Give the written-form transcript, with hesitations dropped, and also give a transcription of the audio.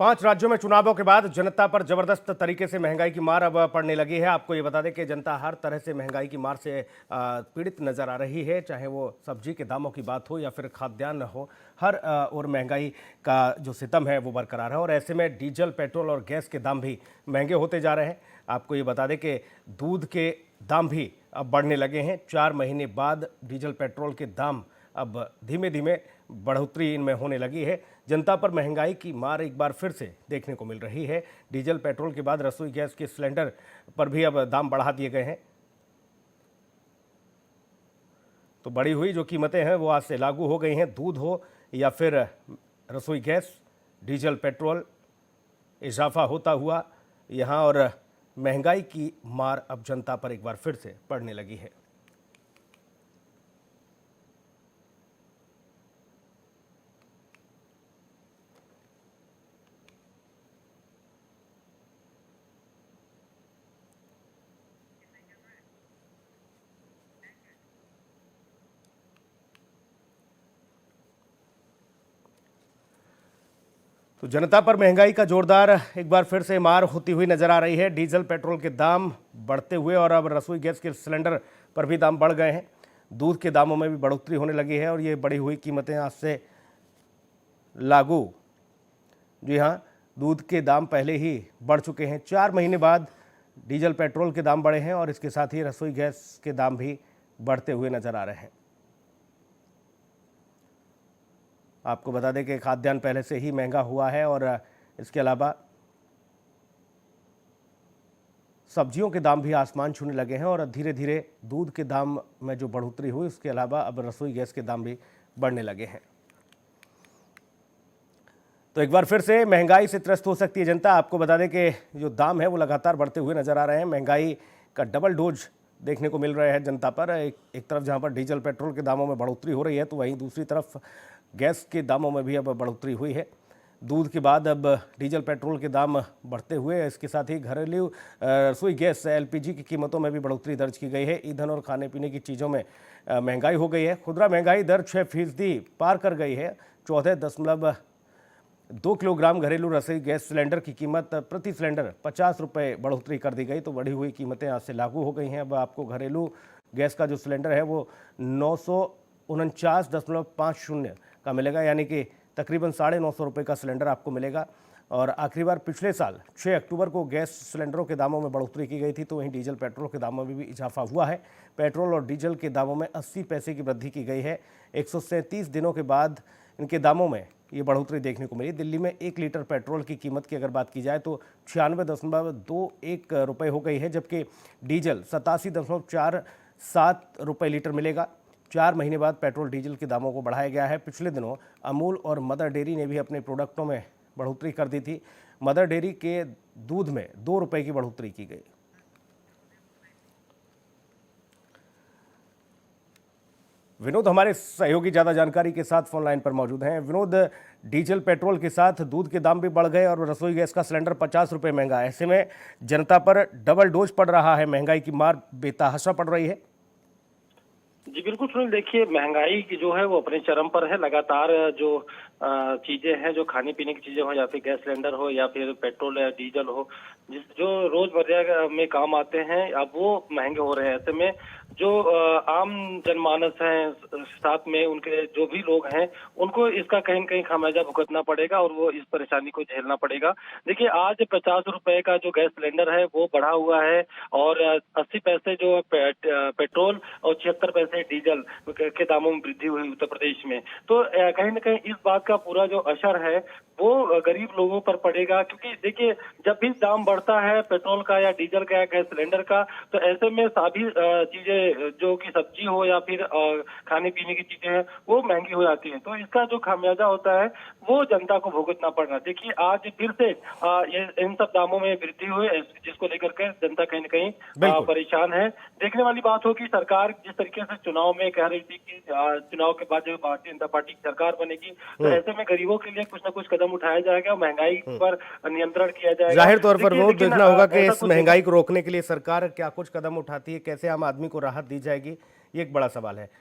5 राज्यों में चुनावों के बाद जनता पर जबरदस्त तरीके से महंगाई की मार अब पड़ने लगी है। आपको ये बता दें कि जनता हर तरह से महंगाई की मार से पीड़ित नजर आ रही है, चाहे वो सब्जी के दामों की बात हो या फिर खाद्यान्न हो। हर और महंगाई का जो सितम है वो बरकरार है और ऐसे में डीजल, पेट्रोल और गैस के दाम भी महंगे होते जा रहे हैं। आपको ये बता दें कि दूध के दाम भी अब बढ़ने लगे हैं। 4 महीने बाद डीजल, पेट्रोल के दाम अब धीमे धीमे बढ़ोतरी इनमें होने लगी है। जनता पर महंगाई की मार एक बार फिर से देखने को मिल रही है। डीजल, पेट्रोल के बाद रसोई गैस के सिलेंडर पर भी अब दाम बढ़ा दिए गए हैं। तो बढ़ी हुई जो कीमतें हैं वो आज से लागू हो गई हैं। दूध हो या फिर रसोई गैस, डीजल, पेट्रोल, इजाफा होता हुआ यहाँ और महंगाई की मार अब जनता पर एक बार फिर से पड़ने लगी है। तो जनता पर महंगाई का जोरदार एक बार फिर से मार होती हुई नजर आ रही है। डीजल, पेट्रोल के दाम बढ़ते हुए और अब रसोई गैस के सिलेंडर पर भी दाम बढ़ गए हैं। दूध के दामों में भी बढ़ोतरी होने लगी है और ये बढ़ी हुई कीमतें आज से लागू। जी हाँ, दूध के दाम पहले ही बढ़ चुके हैं। 4 महीने बाद डीजल, पेट्रोल के दाम बढ़े हैं और इसके साथ ही रसोई गैस के दाम भी बढ़ते हुए नजर आ रहे हैं। आपको बता दें कि खाद्यान्न पहले से ही महंगा हुआ है और इसके अलावा सब्जियों के दाम भी आसमान छूने लगे हैं और धीरे धीरे दूध के दाम में जो बढ़ोतरी हुई उसके अलावा अब रसोई गैस के दाम भी बढ़ने लगे हैं। तो एक बार फिर से महंगाई से त्रस्त हो सकती है जनता। आपको बता दें कि जो दाम है वो लगातार बढ़ते हुए नजर आ रहे हैं। महंगाई का डबल डोज देखने को मिल रहा है जनता पर। एक तरफ जहां पर डीजल, पेट्रोल के दामों में बढ़ोतरी हो रही है तो वहीं दूसरी तरफ गैस के दामों में भी अब बढ़ोतरी हुई है। दूध के बाद अब डीजल, पेट्रोल के दाम बढ़ते हुए इसके साथ ही घरेलू रसोई गैस LPG की कीमतों में भी बढ़ोतरी दर्ज की गई है। ईंधन और खाने पीने की चीज़ों में महंगाई हो गई है। खुदरा महंगाई दर 6% पार कर गई है। 14.2 किलोग्राम घरेलू रसोई गैस सिलेंडर की कीमत प्रति सिलेंडर 50 रुपये बढ़ोतरी कर दी गई। तो बढ़ी हुई कीमतें आज से लागू हो गई हैं। अब आपको घरेलू गैस का जो सिलेंडर है वो 949.50 का मिलेगा, यानी कि तकरीबन 950 रुपये का सिलेंडर आपको मिलेगा। और आखिरी बार पिछले साल 6 अक्टूबर को गैस सिलेंडरों के दामों में बढ़ोतरी की गई थी। तो वहीं डीजल, पेट्रोल के दामों में भी इजाफा हुआ है। पेट्रोल और डीजल के दामों में 80 पैसे की वृद्धि की गई है। 137 दिनों के बाद इनके दामों में ये बढ़ोतरी देखने को मिली। दिल्ली में 1 लीटर पेट्रोल की कीमत की अगर बात की जाए तो 96.21 रुपये हो गई है, जबकि डीजल 87.47 रुपये लीटर मिलेगा। 4 महीने बाद पेट्रोल, डीजल के दामों को बढ़ाया गया है। पिछले दिनों अमूल और मदर डेयरी ने भी अपने प्रोडक्टों में बढ़ोतरी कर दी थी। मदर डेयरी के दूध में 2 रुपये की बढ़ोतरी की गई। विनोद हमारे सहयोगी ज्यादा जानकारी के साथ फोन लाइन पर मौजूद हैं। विनोद, डीजल, पेट्रोल के साथ दूध के दाम भी बढ़ गए और रसोई गैस का सिलेंडर 50 रुपये महंगा है। ऐसे में जनता पर डबल डोज पड़ रहा है, महंगाई की मार बेतहाशा पड़ रही है। जी बिल्कुल सुनील, देखिए महंगाई की जो है वो अपने चरम पर है। लगातार जो चीजें हैं, जो खाने पीने की चीजें हो या फिर गैस सिलेंडर हो या फिर पेट्रोल या डीजल हो, जो रोजमर्रा में काम आते हैं, अब वो महंगे हो रहे हैं। ऐसे में जो आम जनमानस हैं, साथ में उनके जो भी लोग हैं, उनको इसका कहीं न कहीं खामियाजा भुगतना पड़ेगा और वो इस परेशानी को झेलना पड़ेगा। देखिए आज 50 रुपए का जो गैस सिलेंडर है वो बढ़ा हुआ है और 80 पैसे जो पेट्रोल और 76 पैसे डीजल के दामों में वृद्धि हुई उत्तर प्रदेश में। तो कहीं न कहीं इस बात का पूरा जो असर है वो गरीब लोगों पर पड़ेगा, क्योंकि देखिए जब भी दाम बढ़ता है पेट्रोल का या डीजल का या गैस सिलेंडर का, तो ऐसे में सभी चीजें जो कि सब्जी हो या फिर खाने पीने की चीजें हैं वो महंगी हो जाती है। तो इसका जो खामियाजा होता है वो जनता को भुगतना पड़ रहा है। देखिए आज फिर से इन सब दामों में वृद्धि हुई, जिसको लेकर के जनता कहीं न कहीं परेशान है। देखने वाली बात हो कि सरकार जिस तरीके से चुनाव में कह रही थी कि चुनाव के बाद जो भारतीय जनता पार्टी की सरकार बनेगी, तो ऐसे में गरीबों के लिए कुछ न कुछ कदम उठाया जाएगा, महंगाई पर नियंत्रण किया जाएगा। जाहिर तौर पर वो देखना होगा कि इस महंगाई को रोकने के लिए सरकार क्या कुछ कदम उठाती है, कैसे आम आदमी को राहत दी जाएगी, ये एक बड़ा सवाल है।